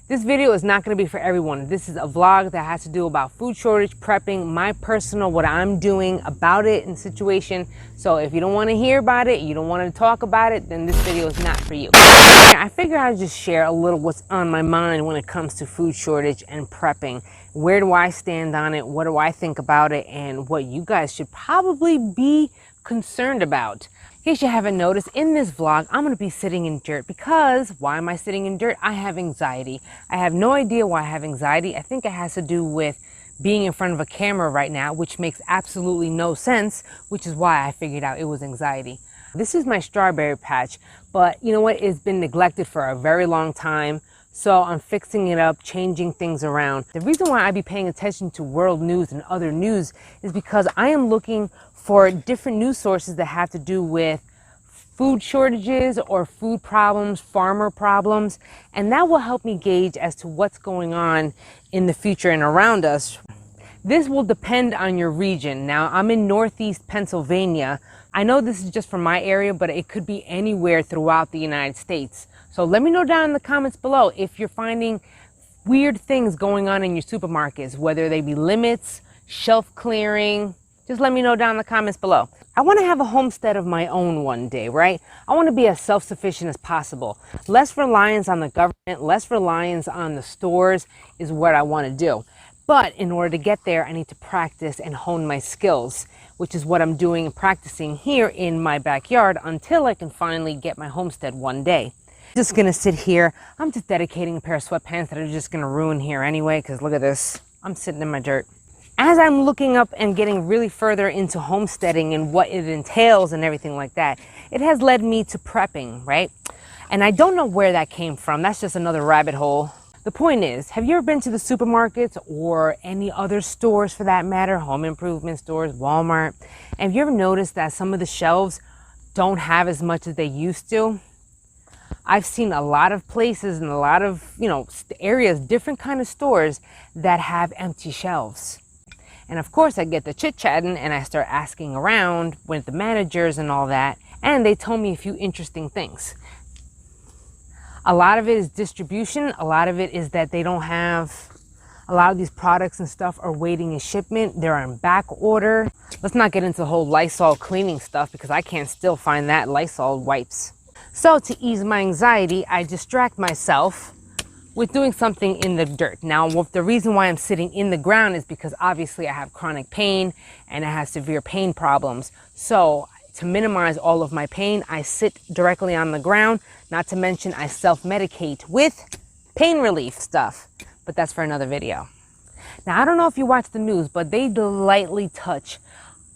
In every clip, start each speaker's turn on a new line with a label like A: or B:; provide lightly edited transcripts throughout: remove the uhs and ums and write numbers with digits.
A: This video is not going to be for everyone. This is a vlog that has to do about food shortage, prepping, my personal, what I'm doing about it in situation. So if you don't want to hear about it, you don't want to talk about it, then this video is not for you. I figure I'd just share a little what's on my mind when it comes to food shortage and prepping. Where do I stand on it? What do I think about it? And what you guys should probably be concerned about. In case you haven't noticed, in this vlog, I'm going to be sitting in dirt because why am I sitting in dirt? I have anxiety. I have no idea why I have anxiety. I think it has to do with being in front of a camera right now, which makes absolutely no sense, which is why I figured out it was anxiety. This is my strawberry patch, but you know what? It's been neglected for a very long time. So I'm fixing it up, changing things around. The reason why I be paying attention to world news and other news is because I am looking for different news sources that have to do with food shortages or food problems, farmer problems, and that will help me gauge as to what's going on in the future and around us. This will depend on your region. Now, I'm in Northeast Pennsylvania. I know this is just for my area, but it could be anywhere throughout the United States. So let me know down in the comments below if you're finding weird things going on in your supermarkets, whether they be limits, shelf clearing. Just let me know down in the comments below. I want to have a homestead of my own one day, right? I want to be as self-sufficient as possible. Less reliance on the government, less reliance on the stores is what I want to do. But in order to get there, I need to practice and hone my skills, which is what I'm doing and practicing here in my backyard until I can finally get my homestead one day. Just gonna sit here. I'm just dedicating a pair of sweatpants that are just gonna ruin here anyway, because look at this. I'm sitting in my dirt. As I'm looking up and getting really further into homesteading and what it entails and everything like that, it has led me to prepping, right? And I don't know where that came from. That's just another rabbit hole. The point is, have you ever been to the supermarkets or any other stores for that matter, home improvement stores, Walmart? And have you ever noticed that some of the shelves don't have as much as they used to? I've seen a lot of places and a lot of, areas, different kind of stores that have empty shelves. And of course I get the chit-chatting and I start asking around with the managers and all that. And they told me a few interesting things. A lot of it is distribution. A lot of it is that they don't have, a lot of these products and stuff are waiting in shipment. They're on back order. Let's not get into the whole Lysol cleaning stuff because I can't still find that Lysol wipes. So to ease my anxiety, I distract myself with doing something in the dirt. Now, the reason why I'm sitting in the ground is because obviously I have chronic pain and I have severe pain problems. So to minimize all of my pain, I sit directly on the ground. Not to mention I self-medicate with pain relief stuff, but that's for another video. Now, I don't know if you watch the news, but they lightly touch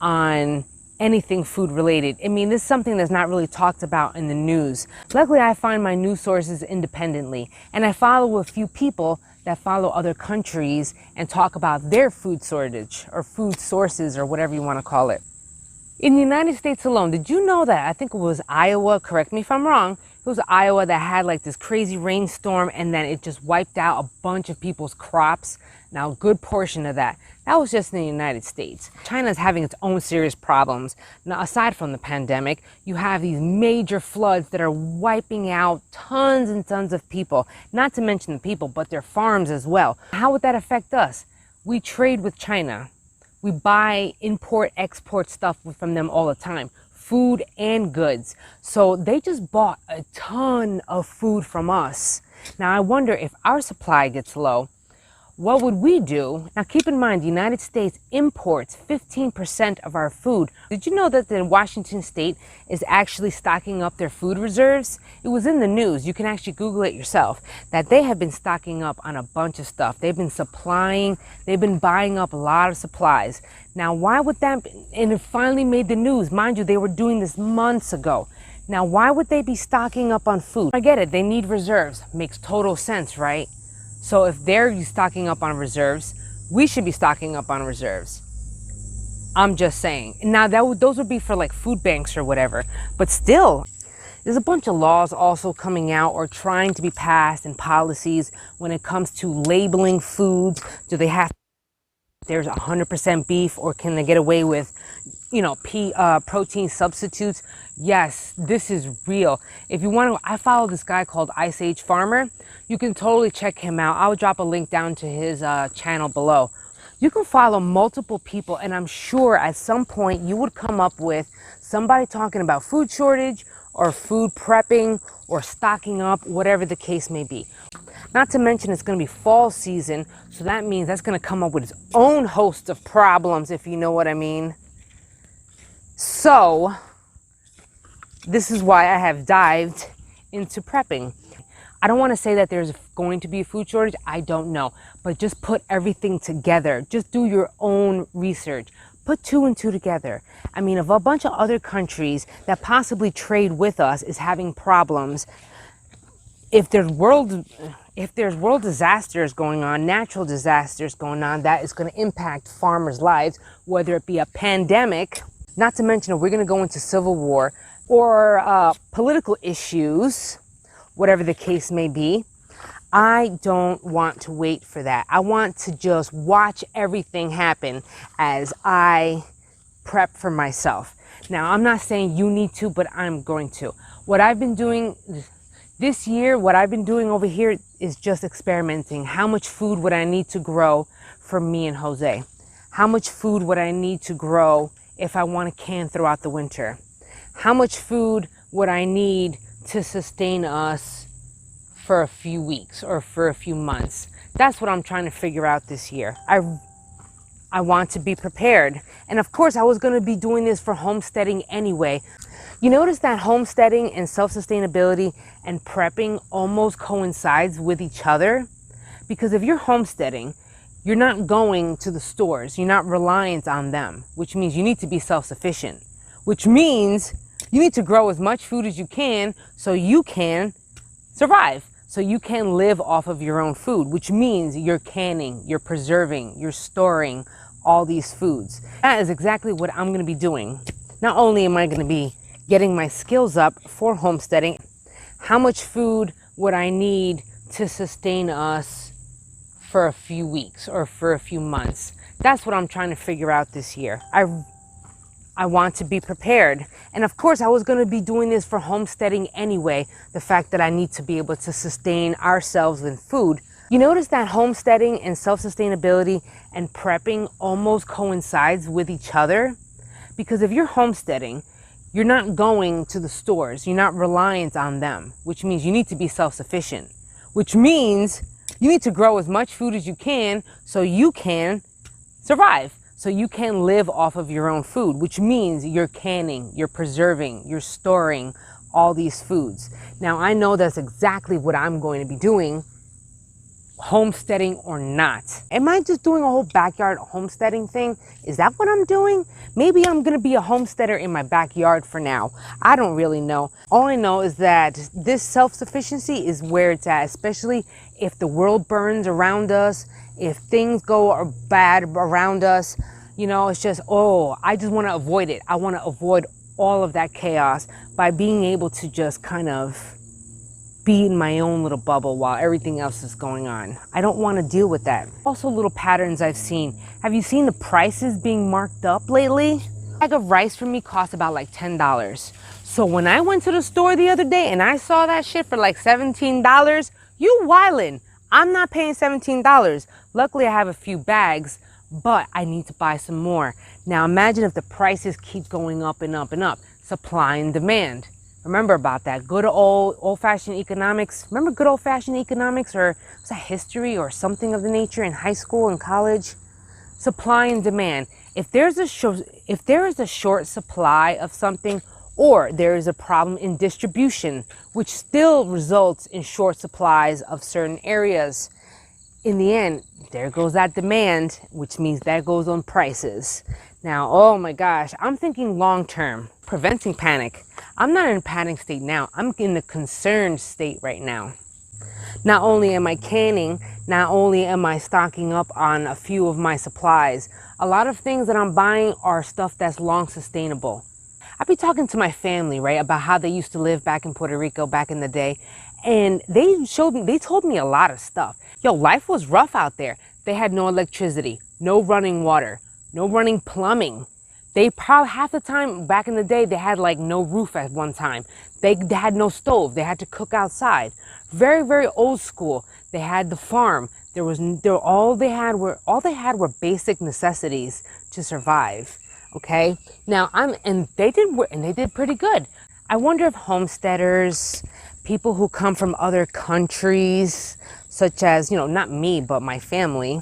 A: on anything food related. I mean, this is something that's not really talked about in the news. Luckily, I find my news sources independently, and I follow a few people that follow other countries and talk about their food shortage or food sources or whatever you want to call it. In the United States alone, did you know that, I think it was Iowa, correct me if I'm wrong, it was Iowa that had like this crazy rainstorm and then it just wiped out a bunch of people's crops. Now, a good portion of that was just in the United States. China is having its own serious problems. Now, aside from the pandemic, you have these major floods that are wiping out tons and tons of people. Not to mention the people, but their farms as well. How would that affect us? We trade with China. We buy, import, export stuff from them all the time. Food and goods. So they just bought a ton of food from us. Now, I wonder if our supply gets low, what would we do? Now, keep in mind, the United States imports 15% of our food. Did you know that the Washington state is actually stocking up their food reserves? It was in the news. You can actually Google it yourself, that they have been stocking up on a bunch of stuff. They've been buying up a lot of supplies. Now, why would that, and it finally made the news. Mind you, they were doing this months ago. Now, why would they be stocking up on food? I get it. They need reserves. Makes total sense, right? So if they're stocking up on reserves, we should be stocking up on reserves. I'm just saying. Now, those would be for like food banks or whatever. But still, there's a bunch of laws also coming out or trying to be passed and policies when it comes to labeling foods. Do they have, there's 100% beef, or can they get away with, protein substitutes? Yes, this is real. If you want to, I follow this guy called Ice Age Farmer. You can totally check him out. I'll drop a link down to his channel below. You can follow multiple people, and I'm sure at some point you would come up with somebody talking about food shortage or food prepping or stocking up, whatever the case may be. Not to mention it's going to be fall season, so that means that's going to come up with its own host of problems, if you know what I mean. So this is why I have dived into prepping. I don't want to say that there's going to be a food shortage. I don't know. But just put everything together. Just do your own research. Put two and two together. I mean, if a bunch of other countries that possibly trade with us is having problems, if there's world disasters going on, natural disasters going on, that is going to impact farmers' lives, whether it be a pandemic, not to mention if we're going to go into civil war or political issues, whatever the case may be. I don't want to wait for that. I want to just watch everything happen as I prep for myself. Now, I'm not saying you need to, but I'm going to. What I've been doing this year, what I've been doing over here is just experimenting. How much food would I need to grow for me and Jose? How much food would I need to grow if I want to can throughout the winter? How much food would I need to sustain us for a few weeks or for a few months? That's what I'm trying to figure out this year. I want to be prepared. And of course, I was going to be doing this for homesteading anyway. You notice that homesteading and self-sustainability and prepping almost coincides with each other? Because if you're homesteading, you're not going to the stores. You're not reliant on them, which means you need to be self-sufficient, which means you need to grow as much food as you can so you can survive, so you can live off of your own food, which means you're canning, you're preserving, you're storing all these foods. That is exactly what I'm going to be doing. Not only am I going to be getting my skills up for homesteading, how much food would I need to sustain us for a few weeks or for a few months? That's what I'm trying to figure out this year. I want to be prepared. And of course, I was going to be doing this for homesteading anyway. The fact that I need to be able to sustain ourselves with food. You notice that homesteading and self-sustainability and prepping almost coincides with each other? Because if you're homesteading, you're not going to the stores. You're not reliant on them, which means you need to be self-sufficient, which means you need to grow as much food as you can so you can survive, so you can live off of your own food, which means you're canning, you're preserving, you're storing all these foods. Now, I know that's exactly what I'm going to be doing, homesteading or not. Am I just doing a whole backyard homesteading thing? Is that what I'm doing? Maybe I'm going to be a homesteader in my backyard for now. I don't really know. All I know is that this self-sufficiency is where it's at, especially if the world burns around us, if things go bad around us. You know, it's just, I just want to avoid it. I want to avoid all of that chaos by being able to just kind of be in my own little bubble while everything else is going on. I don't want to deal with that. Also, little patterns I've seen. Have you seen the prices being marked up lately? A bag of rice for me costs about like $10. So when I went to the store the other day and I saw that shit for like $17, you wildin'. I'm not paying $17. Luckily, I have a few bags, but I need to buy some more. Now imagine if the prices keep going up and up and up. Supply and demand. Remember about that. Good old-fashioned economics. Remember good old-fashioned economics, or was that history or something of the nature in high school and college? Supply and demand. If there is a short supply of something, or there is a problem in distribution, which still results in short supplies of certain areas, in the end, there goes that demand, which means that goes on prices. Now, oh my gosh, I'm thinking long-term, preventing panic. I'm not in a panic state now. I'm in the concerned state right now. Not only am I canning, not only am I stocking up on a few of my supplies, a lot of things that I'm buying are stuff that's long sustainable. I've been talking to my family, right, about how they used to live back in Puerto Rico back in the day. And they told me a lot of stuff. Yo, life was rough out there. They had no electricity, no running water, no running plumbing. They probably, half the time back in the day, they had like no roof at one time. They had no stove. They had to cook outside. Very, very old school. They had the farm. All they had were basic necessities to survive. Okay. Now they did pretty good. I wonder if homesteaders, people who come from other countries, such as, not me, but my family,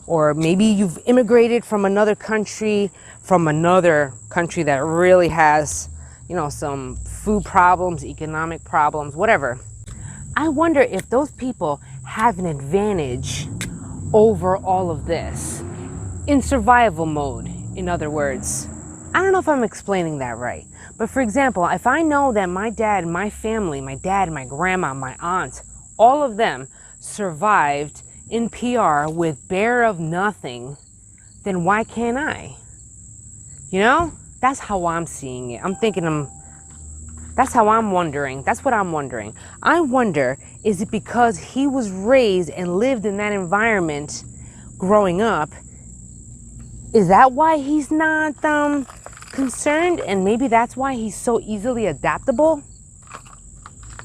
A: or maybe you've immigrated from another country that really has, some food problems, economic problems, whatever. I wonder if those people have an advantage over all of this in survival mode, in other words. I don't know if I'm explaining that right. But for example, if I know that my dad, my family, my dad, my grandma, my aunt, all of them survived in PR with bare of nothing, then why can't I? That's how I'm seeing it. That's how I'm wondering. That's what I'm wondering. I wonder, is it because he was raised and lived in that environment growing up? Is that why he's not concerned? And maybe that's why he's so easily adaptable?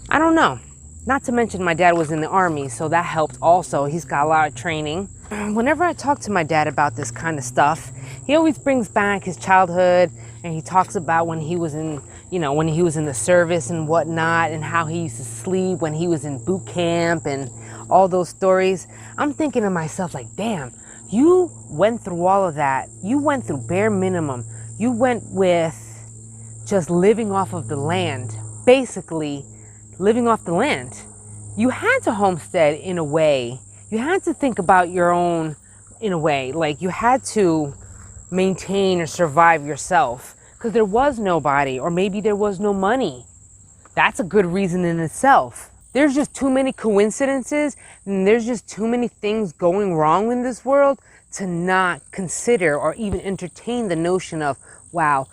A: I don't know. Not to mention my dad was in the Army, so that helped also. He's got a lot of training. Whenever I talk to my dad about this kind of stuff, he always brings back his childhood, and he talks about when he was in the service and whatnot, and how he used to sleep when he was in boot camp and all those stories. I'm thinking to myself, like, damn, you went through all of that. You went through bare minimum. You went with just living off of the land, basically living off the land. You had to homestead in a way. You had to think about your own in a way. Like, you had to maintain or survive yourself because there was nobody, or maybe there was no money. That's a good reason in itself. There's just too many coincidences, and there's just too many things going wrong in this world to not consider or even entertain the notion of, wow,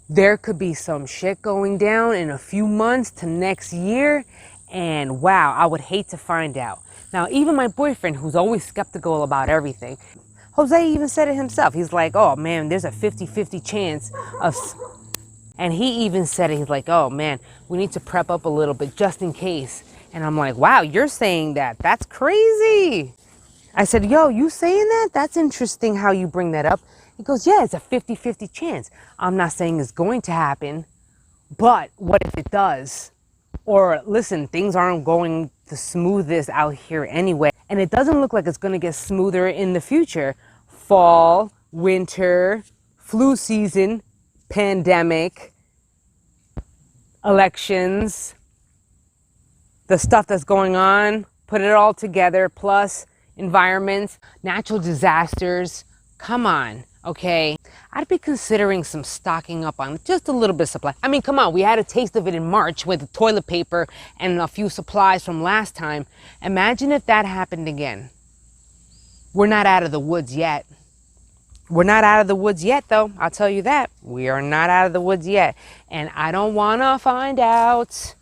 A: there could be some shit going down in a few months to next year, and wow, I would hate to find out. Now, even my boyfriend, who's always skeptical about everything, Jose even said it himself. He's like, oh man, there's a 50-50 chance of, and he even said it, he's like, oh man, we need to prep up a little bit just in case. And I'm like, wow, you're saying that? That's crazy. I said, yo, you saying that? That's interesting how you bring that up. He goes, yeah, it's a 50-50 chance. I'm not saying it's going to happen, but what if it does? Or listen, things aren't going the smoothest out here anyway. And it doesn't look like it's going to get smoother in the future. Fall, winter, flu season, pandemic, elections, the stuff that's going on, put it all together, plus environments, natural disasters. Come on, okay? I'd be considering some stocking up on just a little bit of supply. I mean, come on, we had a taste of it in March with the toilet paper and a few supplies from last time. Imagine if that happened again. We're not out of the woods yet. We're not out of the woods yet, though. I'll tell you that. We are not out of the woods yet. And I don't want to find out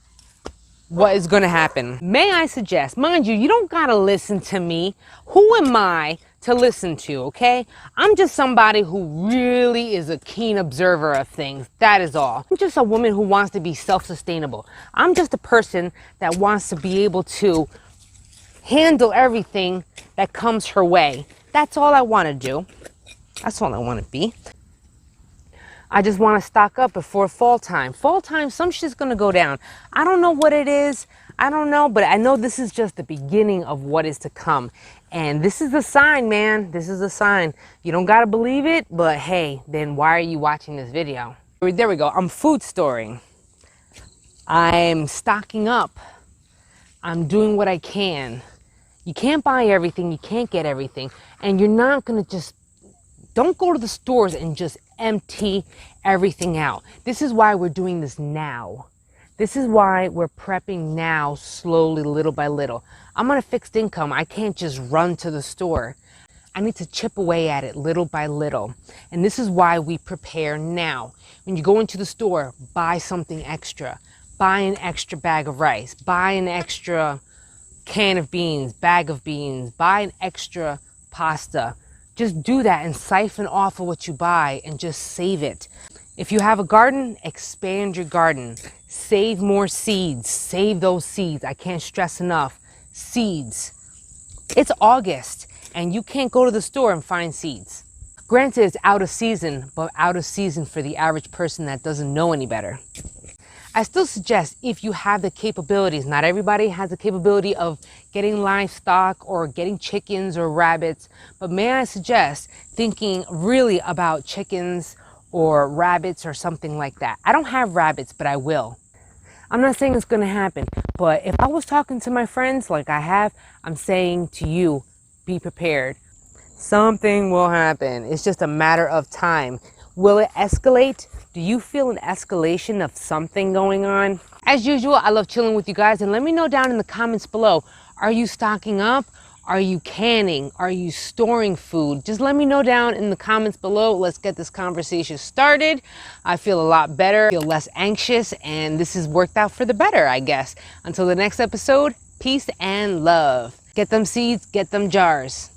A: what is going to happen. May I suggest, mind you, you don't got to listen to me. Who am I to listen to, okay? I'm just somebody who really is a keen observer of things. That is all. I'm just a woman who wants to be self-sustainable. I'm just a person that wants to be able to handle everything that comes her way. That's all I want to do. That's all I want to be. I just want to stock up before fall time. Fall time, some shit's going to go down. I don't know what it is. I don't know, but I know this is just the beginning of what is to come. And this is a sign, man. This is a sign. You don't got to believe it, but hey, then why are you watching this video? There we go. I'm food storing. I'm stocking up. I'm doing what I can. You can't buy everything. You can't get everything. And you're not going to just, don't go to the stores and just empty everything out. This is why we're doing this now. This is why we're prepping now, slowly, little by little. I'm on a fixed income. I can't just run to the store. I need to chip away at it little by little. And this is why we prepare now. When you go into the store, buy something extra. Buy an extra bag of rice. Buy an extra can of beans, bag of beans. Buy an extra pasta. just do that and siphon off of what you buy and just save it. If you have a garden, expand your garden. Save more seeds. Save those seeds. I can't stress enough. Seeds. It's August and you can't go to the store and find seeds. Granted, it's out of season, but out of season for the average person that doesn't know any better. I still suggest if you have the capabilities, not everybody has the capability of getting livestock or getting chickens or rabbits, but may I suggest thinking really about chickens or rabbits or something like that. I don't have rabbits, but I will. I'm not saying it's going to happen, but if I was talking to my friends like I have, I'm saying to you, be prepared. Something will happen. It's just a matter of time. Will it escalate? Do you feel an escalation of something going on? As usual, I love chilling with you guys, and let me know down in the comments below. Are you stocking up? Are you canning? Are you storing food? Just let me know down in the comments below. Let's get this conversation started. I feel a lot better, feel less anxious, and this has worked out for the better, I guess. Until the next episode, peace and love. Get them seeds, get them jars.